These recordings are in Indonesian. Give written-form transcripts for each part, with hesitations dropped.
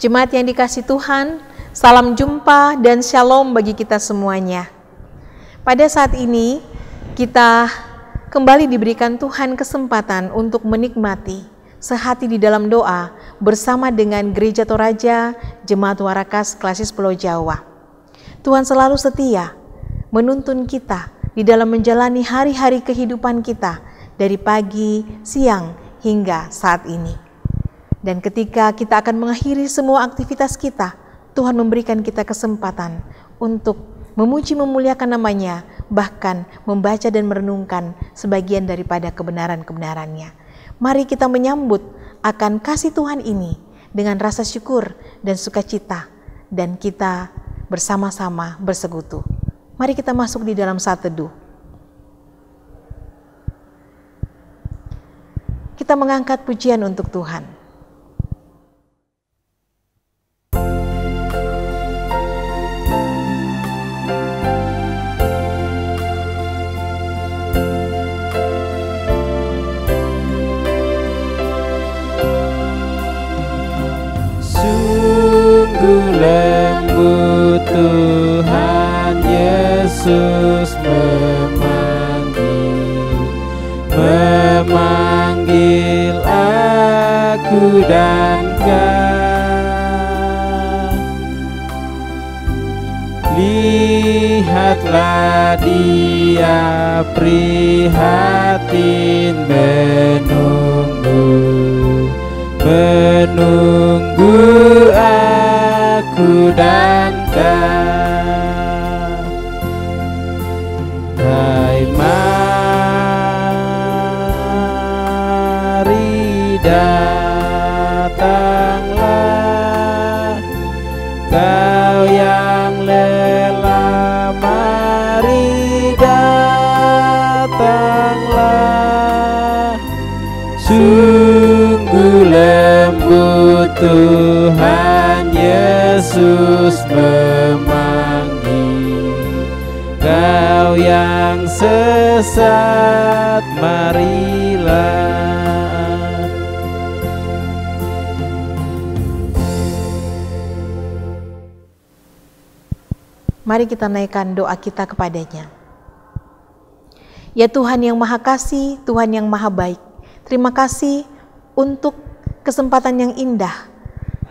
Jemaat yang dikasihi Tuhan, salam jumpa dan shalom bagi kita semuanya. Pada saat ini, kita kembali diberikan Tuhan kesempatan untuk menikmati sehati di dalam doa bersama dengan Gereja Toraja Jemaat Warakas Klasis Pulau Jawa. Tuhan selalu setia menuntun kita di dalam menjalani hari-hari kehidupan kita dari pagi, siang, hingga saat ini. Dan ketika kita akan mengakhiri semua aktivitas kita, Tuhan memberikan kita kesempatan untuk memuji memuliakan namanya, bahkan membaca dan merenungkan sebagian daripada kebenaran-kebenarannya. Mari kita menyambut akan kasih Tuhan ini dengan rasa syukur dan sukacita, dan kita bersama-sama bersekutu. Mari kita masuk di dalam saat teduh. Kita mengangkat pujian untuk Tuhan. Lembut Tuhan Yesus memanggil aku dan kau. Lihatlah Dia prihatin menunggu aku dan kau. Hai, mari datanglah kau yang lelah, mari datanglah. Sungguh lembut Tuhan Yesus memanggil kau yang sesat, marilah. Mari kita naikkan doa kita kepadanya. Ya Tuhan yang Maha Kasih, Tuhan yang Maha Baik, terima kasih untuk kesempatan yang indah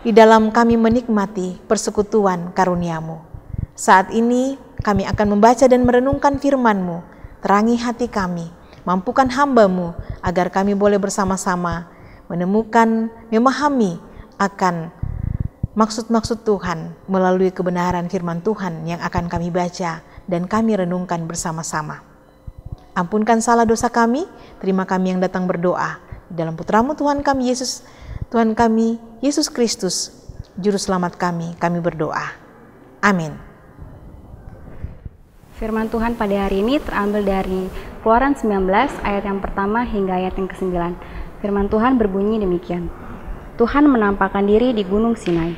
di dalam kami menikmati persekutuan karunia-Mu. Saat ini kami akan membaca dan merenungkan firman-Mu. Terangi hati kami, mampukan hamba-Mu agar kami boleh bersama-sama menemukan, memahami akan maksud-maksud Tuhan melalui kebenaran firman Tuhan yang akan kami baca dan kami renungkan bersama-sama. Ampunkan salah dosa kami, terima kami yang datang berdoa. Dalam putra-Mu Tuhan kami Yesus, Tuhan kami Yesus Kristus, Juru Selamat kami berdoa. Amin. Firman Tuhan pada hari ini terambil dari Keluaran 19 ayat yang pertama hingga ayat yang ke-9. Firman Tuhan berbunyi demikian. Tuhan menampakkan diri di Gunung Sinai.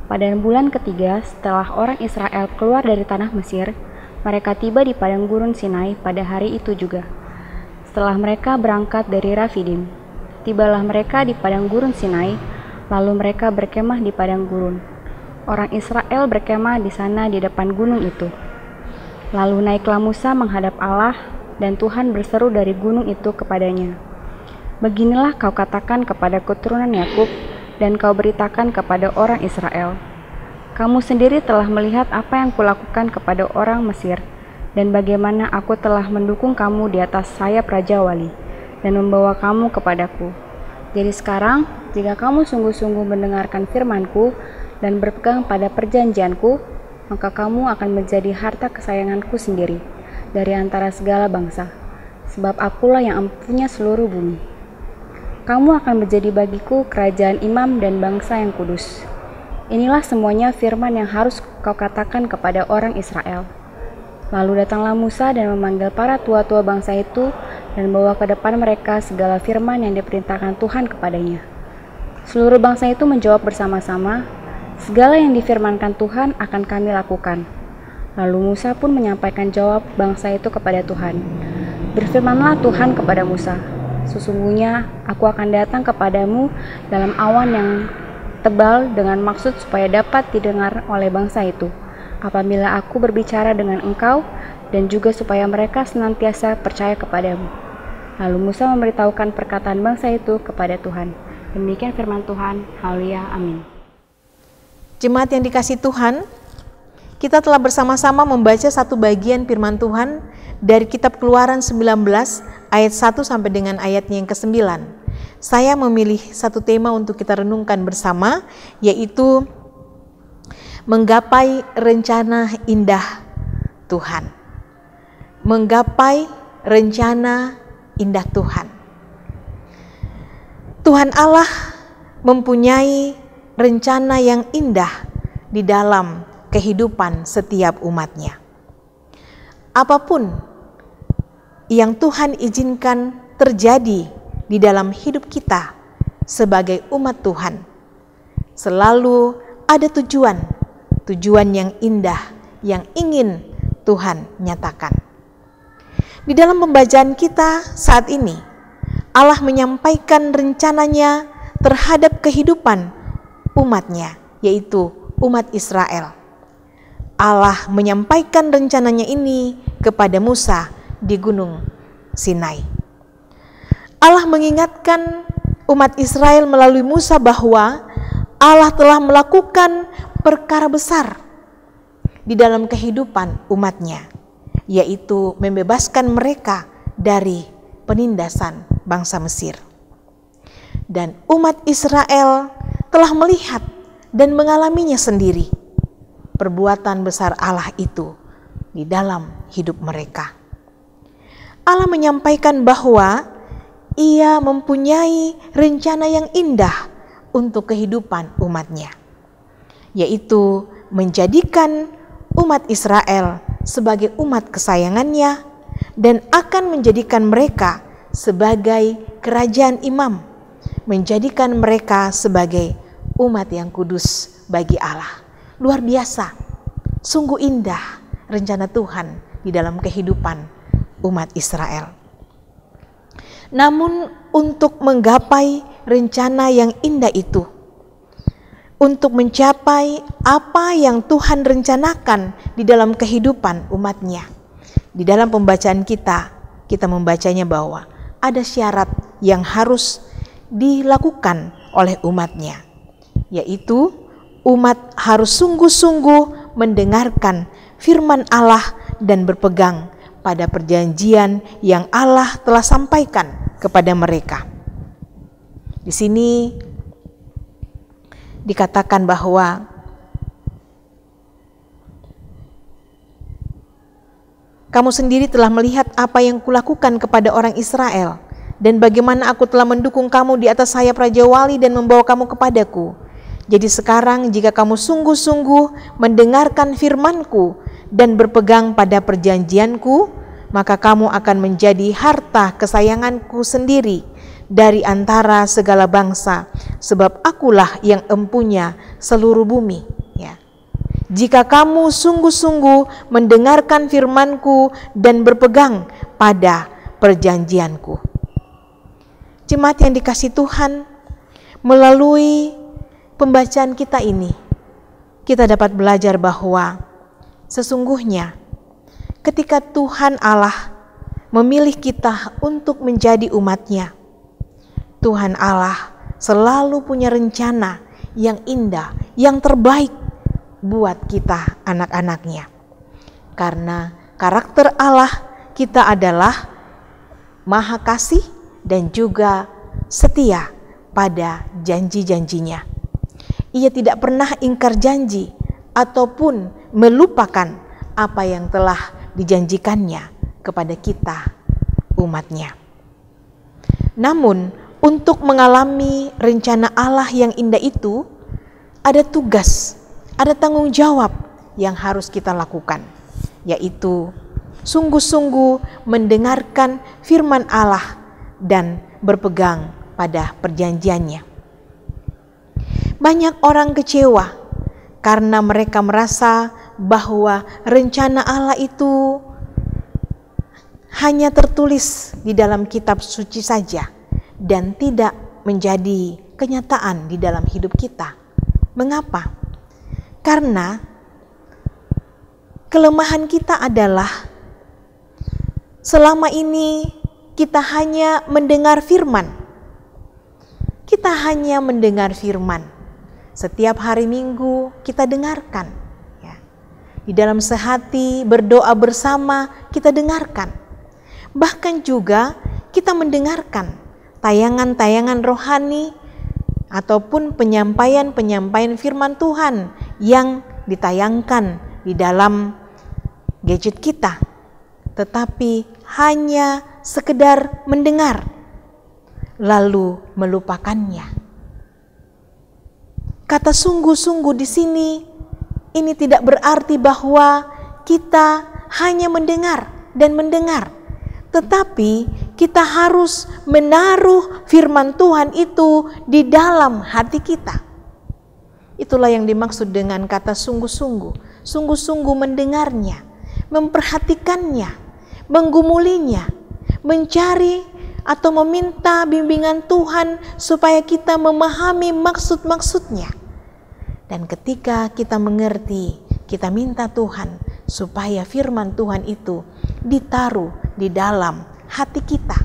Pada bulan ketiga setelah orang Israel keluar dari tanah Mesir, mereka tiba di padang gurun Sinai pada hari itu juga. Setelah mereka berangkat dari Rafidim, tibalah mereka di padang gurun Sinai, lalu mereka berkemah di padang gurun. Orang Israel berkemah di sana di depan gunung itu. Lalu naiklah Musa menghadap Allah, dan Tuhan berseru dari gunung itu kepadanya. Beginilah kau katakan kepada keturunan Yakub, dan kau beritakan kepada orang Israel. Kamu sendiri telah melihat apa yang kulakukan kepada orang Mesir, dan bagaimana aku telah mendukung kamu di atas sayap Raja Wali, dan membawa kamu kepadaku. Jadi sekarang, jika kamu sungguh-sungguh mendengarkan firman-Ku dan berpegang pada perjanjian-Ku, maka kamu akan menjadi harta kesayangan-Ku sendiri dari antara segala bangsa, sebab Akulah yang empunya seluruh bumi. Kamu akan menjadi bagiku kerajaan imam dan bangsa yang kudus. Inilah semuanya firman yang harus kau katakan kepada orang Israel. Lalu datanglah Musa dan memanggil para tua-tua bangsa itu dan bawa ke depan mereka segala firman yang diperintahkan Tuhan kepadanya. Seluruh bangsa itu menjawab bersama-sama, segala yang difirmankan Tuhan akan kami lakukan. Lalu Musa pun menyampaikan jawab bangsa itu kepada Tuhan. Berfirmanlah Tuhan kepada Musa, sesungguhnya aku akan datang kepadamu dalam awan yang tebal dengan maksud supaya dapat didengar oleh bangsa itu, apabila aku berbicara dengan engkau, dan juga supaya mereka senantiasa percaya kepadamu. Lalu Musa memberitahukan perkataan bangsa itu kepada Tuhan. Demikian firman Tuhan. Haleluya. Amin. Jemaat yang dikasihi Tuhan, kita telah bersama-sama membaca satu bagian firman Tuhan dari kitab Keluaran 19 ayat 1 sampai dengan ayatnya yang ke-9. Saya memilih satu tema untuk kita renungkan bersama, yaitu menggapai rencana indah Tuhan. Menggapai rencana indah Tuhan. Tuhan Allah mempunyai rencana yang indah di dalam kehidupan setiap umatnya. Apapun yang Tuhan izinkan terjadi di dalam hidup kita sebagai umat Tuhan, selalu ada tujuan yang indah yang ingin Tuhan nyatakan. Di dalam pembacaan kita saat ini, Allah menyampaikan rencananya terhadap kehidupan umatnya, yaitu umat Israel. Allah menyampaikan rencananya ini kepada Musa di Gunung Sinai. Allah mengingatkan umat Israel melalui Musa bahwa Allah telah melakukan perkara besar di dalam kehidupan umatnya, yaitu membebaskan mereka dari penindasan bangsa Mesir. Dan umat Israel telah melihat dan mengalaminya sendiri perbuatan besar Allah itu di dalam hidup mereka. Allah menyampaikan bahwa Ia mempunyai rencana yang indah untuk kehidupan umatnya, yaitu menjadikan umat Israel sebagai umat kesayangannya dan akan menjadikan mereka sebagai kerajaan imam, menjadikan mereka sebagai umat yang kudus bagi Allah. Luar biasa, sungguh indah rencana Tuhan di dalam kehidupan umat Israel. Namun untuk menggapai rencana yang indah itu, untuk mencapai apa yang Tuhan rencanakan di dalam kehidupan umatnya, di dalam pembacaan kita membacanya bahwa ada syarat yang harus dilakukan oleh umatnya, yaitu umat harus sungguh-sungguh mendengarkan firman Allah dan berpegang pada perjanjian yang Allah telah sampaikan kepada mereka. Di sini dikatakan bahwa kamu sendiri telah melihat apa yang kulakukan kepada orang Israel, dan bagaimana aku telah mendukung kamu di atas sayap Raja Wali dan membawa kamu kepadaku. Jadi sekarang jika kamu sungguh-sungguh mendengarkan firman-Ku dan berpegang pada perjanjian-Ku, maka kamu akan menjadi harta kesayangan-Ku sendiri dari antara segala bangsa, sebab akulah yang empunya seluruh bumi. Ya. Jika kamu sungguh-sungguh mendengarkan firman-Ku dan berpegang pada perjanjian-Ku. Jemaat yang dikasihi Tuhan, melalui pembacaan kita ini, kita dapat belajar bahwa sesungguhnya ketika Tuhan Allah memilih kita untuk menjadi umatnya, Tuhan Allah selalu punya rencana yang indah, yang terbaik buat kita anak-anaknya. Karena karakter Allah kita adalah maha kasih dan juga setia pada janji-janjinya. Ia tidak pernah ingkar janji ataupun melupakan apa yang telah dijanjikannya kepada kita umatnya. Namun untuk mengalami rencana Allah yang indah itu, ada tugas, ada tanggung jawab yang harus kita lakukan, yaitu sungguh-sungguh mendengarkan firman Allah dan berpegang pada perjanjiannya. Banyak orang kecewa karena mereka merasa bahwa rencana Allah itu hanya tertulis di dalam kitab suci saja dan tidak menjadi kenyataan di dalam hidup kita. Mengapa? Karena kelemahan kita adalah selama ini kita hanya mendengar firman. Kita hanya mendengar firman. Setiap hari Minggu kita dengarkan. Ya. Di dalam sehati berdoa bersama kita dengarkan. Bahkan juga kita mendengarkan tayangan-tayangan rohani ataupun penyampaian-penyampaian firman Tuhan yang ditayangkan di dalam gadget kita. Tetapi hanya sekedar mendengar, lalu melupakannya. Kata sungguh-sungguh di sini, ini tidak berarti bahwa kita hanya mendengar dan mendengar. Tetapi kita harus menaruh firman Tuhan itu di dalam hati kita. Itulah yang dimaksud dengan kata sungguh-sungguh. Sungguh-sungguh mendengarnya, memperhatikannya, menggumulinya, mencari atau meminta bimbingan Tuhan supaya kita memahami maksud-maksudnya. Dan ketika kita mengerti, kita minta Tuhan supaya firman Tuhan itu ditaruh di dalam hati kita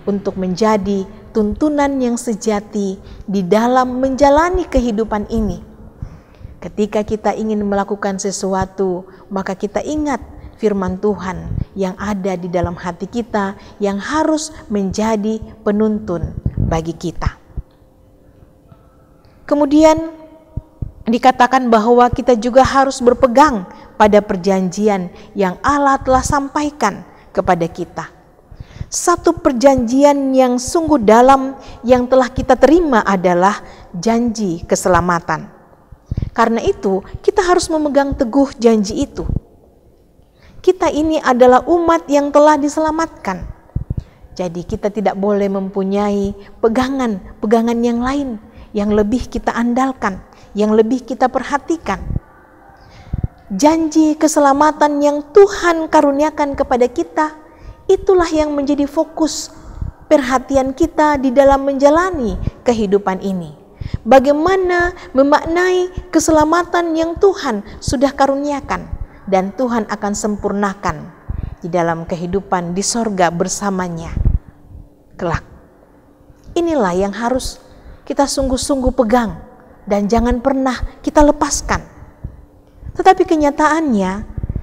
untuk menjadi tuntunan yang sejati di dalam menjalani kehidupan ini. Ketika kita ingin melakukan sesuatu, maka kita ingat firman Tuhan yang ada di dalam hati kita yang harus menjadi penuntun bagi kita. Kemudian dikatakan bahwa kita juga harus berpegang pada perjanjian yang Allah telah sampaikan kepada kita. Satu perjanjian yang sungguh dalam yang telah kita terima adalah janji keselamatan. Karena itu, kita harus memegang teguh janji itu. Kita ini adalah umat yang telah diselamatkan. Jadi kita tidak boleh mempunyai pegangan yang lain yang lebih kita andalkan, yang lebih kita perhatikan. Janji keselamatan yang Tuhan karuniakan kepada kita, itulah yang menjadi fokus perhatian kita di dalam menjalani kehidupan ini. Bagaimana memaknai keselamatan yang Tuhan sudah karuniakan dan Tuhan akan sempurnakan di dalam kehidupan di sorga bersamanya kelak. Inilah yang harus kita sungguh-sungguh pegang dan jangan pernah kita lepaskan. Tetapi kenyataannya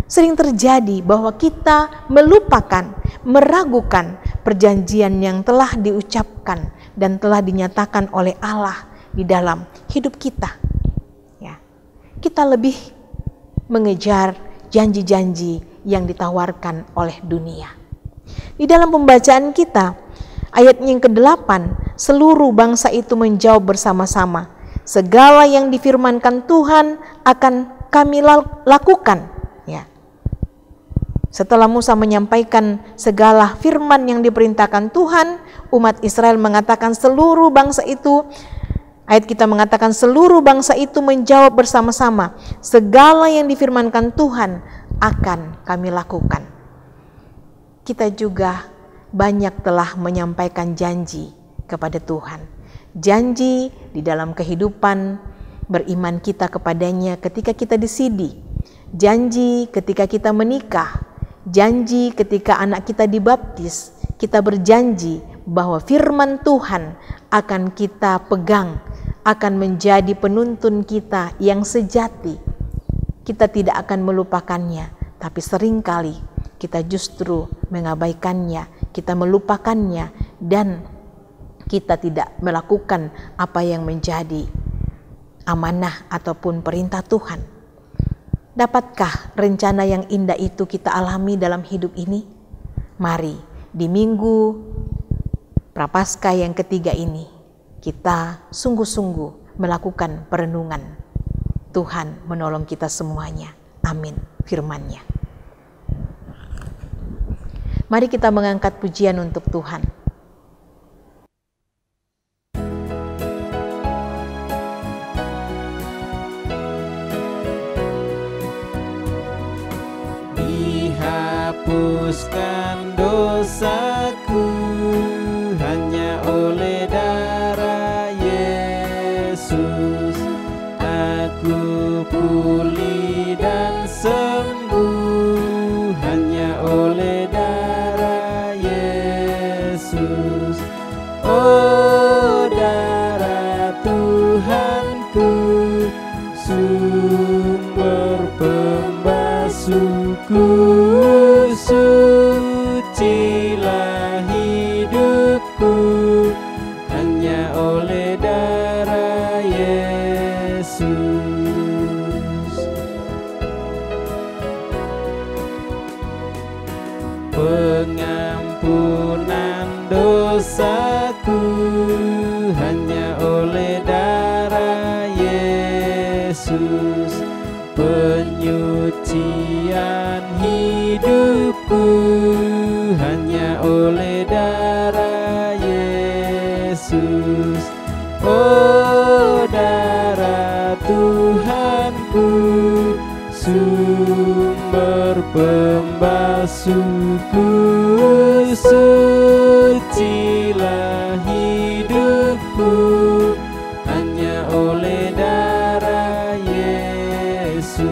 sering terjadi bahwa kita melupakan, meragukan perjanjian yang telah diucapkan dan telah dinyatakan oleh Allah di dalam hidup kita. Ya. Kita lebih mengejar janji-janji yang ditawarkan oleh dunia. Di dalam pembacaan kita, ayat yang ke-8, seluruh bangsa itu menjawab bersama-sama, segala yang difirmankan Tuhan akan kami lakukan. Ya. Setelah Musa menyampaikan segala firman yang diperintahkan Tuhan, umat Israel mengatakan seluruh bangsa itu, ayat kita mengatakan seluruh bangsa itu menjawab bersama-sama, segala yang difirmankan Tuhan akan kami lakukan. Kita juga banyak telah menyampaikan janji kepada Tuhan. Janji di dalam kehidupan beriman kita kepadanya ketika kita disidi. Janji ketika kita menikah. Janji ketika anak kita dibaptis. Kita berjanji bahwa firman Tuhan akan kita pegang, akan menjadi penuntun kita yang sejati. Kita tidak akan melupakannya, tapi seringkali kita justru mengabaikannya, kita melupakannya, dan kita tidak melakukan apa yang menjadi amanah ataupun perintah Tuhan. Dapatkah rencana yang indah itu kita alami dalam hidup ini? Mari di minggu Prapaskah yang ketiga ini kita sungguh-sungguh melakukan perenungan. Tuhan menolong kita semuanya. Amin. Firman-Nya. Mari kita mengangkat pujian untuk Tuhan. Dihapuskan dosaku hanya oleh darah Yesus. pulih dan sembuh hanya oleh darah Yesus. Oh, darah Tuhanku, sumber pembasuhku, sucilah hidupku hanya oleh darah Yesus. Pengampunan dosaku hanya oleh darah Yesus. Penyucian hidupku hanya oleh darah Yesus. Oh, darah Tuhanku, sumber pembasuhku, sucilah hidupku hanya oleh darah Yesus.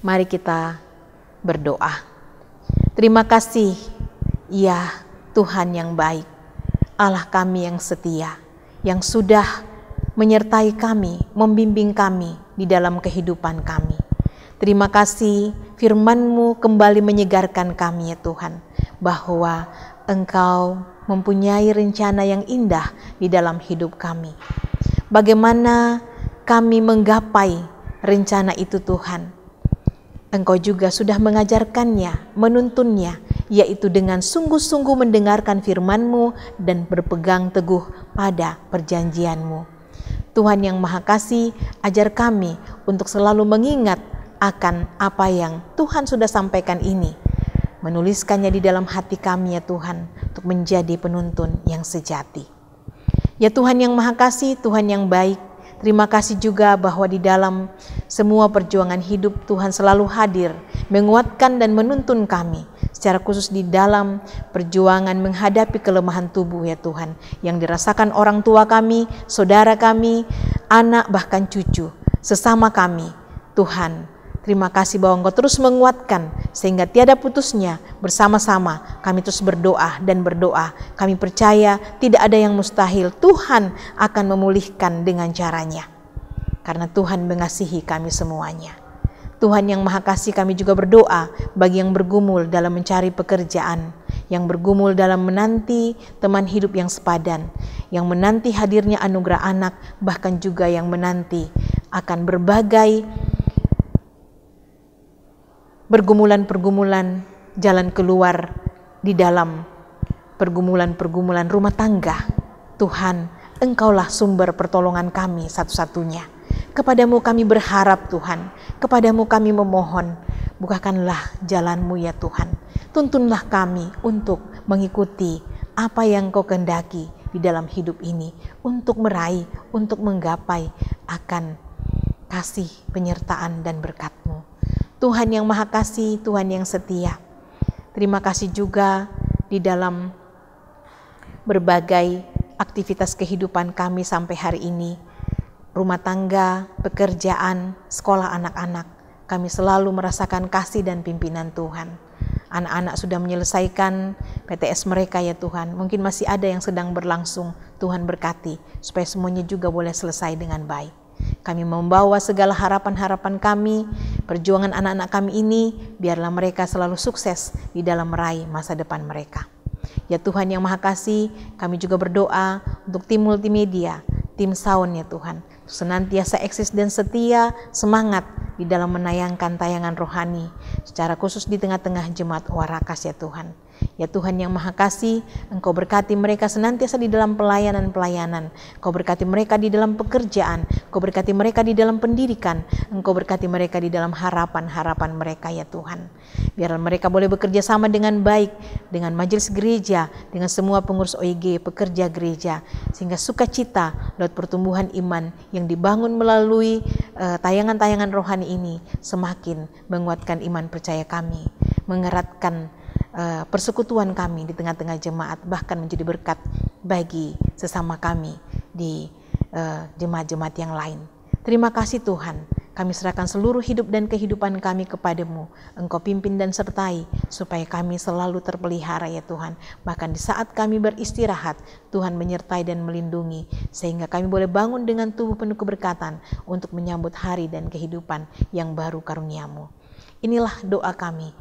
Mari kita berdoa. Terima kasih, ya Tuhan yang baik, Allah kami yang setia, yang sudah menyertai kami, membimbing kami di dalam kehidupan kami. Terima kasih firman-Mu kembali menyegarkan kami ya Tuhan, bahwa Engkau mempunyai rencana yang indah di dalam hidup kami. Bagaimana kami menggapai rencana itu Tuhan? Engkau juga sudah mengajarkannya, menuntunnya, yaitu dengan sungguh-sungguh mendengarkan firman-Mu dan berpegang teguh pada perjanjian-Mu. Tuhan yang Maha Kasih, ajar kami untuk selalu mengingat akan apa yang Tuhan sudah sampaikan ini. Menuliskannya di dalam hati kami ya Tuhan, untuk menjadi penuntun yang sejati. Ya Tuhan yang Maha Kasih, Tuhan yang baik, terima kasih juga bahwa di dalam semua perjuangan hidup Tuhan selalu hadir, menguatkan dan menuntun kami, secara khusus di dalam perjuangan menghadapi kelemahan tubuh ya Tuhan, yang dirasakan orang tua kami, saudara kami, anak bahkan cucu, sesama kami. Tuhan, terima kasih bahwa Engkau terus menguatkan, sehingga tiada putusnya bersama-sama kami terus berdoa dan berdoa. Kami percaya tidak ada yang mustahil, Tuhan akan memulihkan dengan caranya. Karena Tuhan mengasihi kami semuanya. Tuhan yang Maha Kasih, kami juga berdoa bagi yang bergumul dalam mencari pekerjaan, yang bergumul dalam menanti teman hidup yang sepadan, yang menanti hadirnya anugerah anak, bahkan juga yang menanti akan berbagai pergumulan-pergumulan jalan keluar di dalam pergumulan-pergumulan rumah tangga. Tuhan, Engkaulah sumber pertolongan kami satu-satunya. Kepadamu kami berharap Tuhan, kepadamu kami memohon, bukakanlah jalan-Mu ya Tuhan. Tuntunlah kami untuk mengikuti apa yang Kau kehendaki di dalam hidup ini, untuk meraih, untuk menggapai akan kasih, penyertaan dan berkat-Mu. Tuhan yang Maha Kasih, Tuhan yang setia, terima kasih juga di dalam berbagai aktivitas kehidupan kami sampai hari ini. Rumah tangga, pekerjaan, sekolah anak-anak, kami selalu merasakan kasih dan pimpinan Tuhan. Anak-anak sudah menyelesaikan PTS mereka ya Tuhan. Mungkin masih ada yang sedang berlangsung. Tuhan berkati supaya semuanya juga boleh selesai dengan baik. Kami membawa segala harapan-harapan kami, perjuangan anak-anak kami ini, biarlah mereka selalu sukses di dalam meraih masa depan mereka. Ya Tuhan yang Maha Kasih, kami juga berdoa untuk tim multimedia, tim sound ya Tuhan, senantiasa eksis dan setia, semangat di dalam menayangkan tayangan rohani, secara khusus di tengah-tengah jemaat Warakas ya Tuhan. Ya Tuhan yang Maha Kasih, Engkau berkati mereka senantiasa di dalam pelayanan-pelayanan, Engkau berkati mereka di dalam pekerjaan, Engkau berkati mereka di dalam pendidikan, Engkau berkati mereka di dalam harapan-harapan mereka ya Tuhan. Biar mereka boleh bekerja sama dengan baik, dengan majelis gereja, dengan semua pengurus OIG, pekerja gereja, sehingga sukacita lewat pertumbuhan iman yang dibangun melalui tayangan-tayangan rohani ini semakin menguatkan iman percaya kami, mengeratkan persekutuan kami di tengah-tengah jemaat, bahkan menjadi berkat bagi sesama kami di jemaat-jemaat yang lain. Terima kasih Tuhan, kami serahkan seluruh hidup dan kehidupan kami kepadamu. Engkau pimpin dan sertai supaya kami selalu terpelihara ya Tuhan. Bahkan di saat kami beristirahat, Tuhan menyertai dan melindungi, sehingga kami boleh bangun dengan tubuh penuh keberkatan untuk menyambut hari dan kehidupan yang baru karunia-Mu. Inilah doa kami.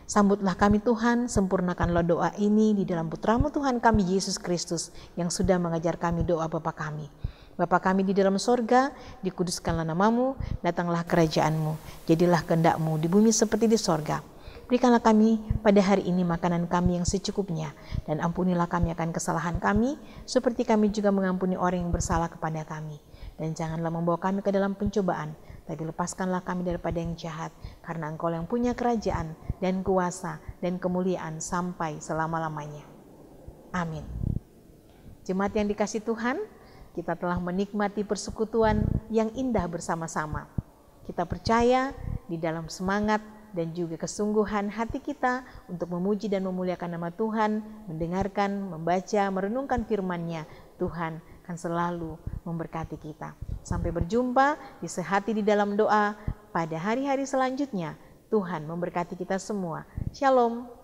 Sambutlah kami Tuhan, sempurnakanlah doa ini di dalam Putra-Mu Tuhan kami Yesus Kristus yang sudah mengajar kami doa Bapa kami. Bapa kami di dalam sorga, dikuduskanlah nama-Mu, datanglah kerajaan-Mu, jadilah kehendak-Mu di bumi seperti di sorga. Berikanlah kami pada hari ini makanan kami yang secukupnya, dan ampunilah kami akan kesalahan kami, seperti kami juga mengampuni orang yang bersalah kepada kami. Dan janganlah membawa kami ke dalam pencobaan, tapi lepaskanlah kami daripada yang jahat, karena Engkau yang punya kerajaan dan kuasa dan kemuliaan sampai selama-lamanya. Amin. Jemaat yang dikasihi Tuhan, kita telah menikmati persekutuan yang indah bersama-sama. Kita percaya di dalam semangat dan juga kesungguhan hati kita untuk memuji dan memuliakan nama Tuhan, mendengarkan, membaca, merenungkan firman-Nya, Tuhan akan selalu memberkati kita. Sampai berjumpa di Sehati di dalam Doa pada hari-hari selanjutnya. Tuhan memberkati kita semua. Shalom.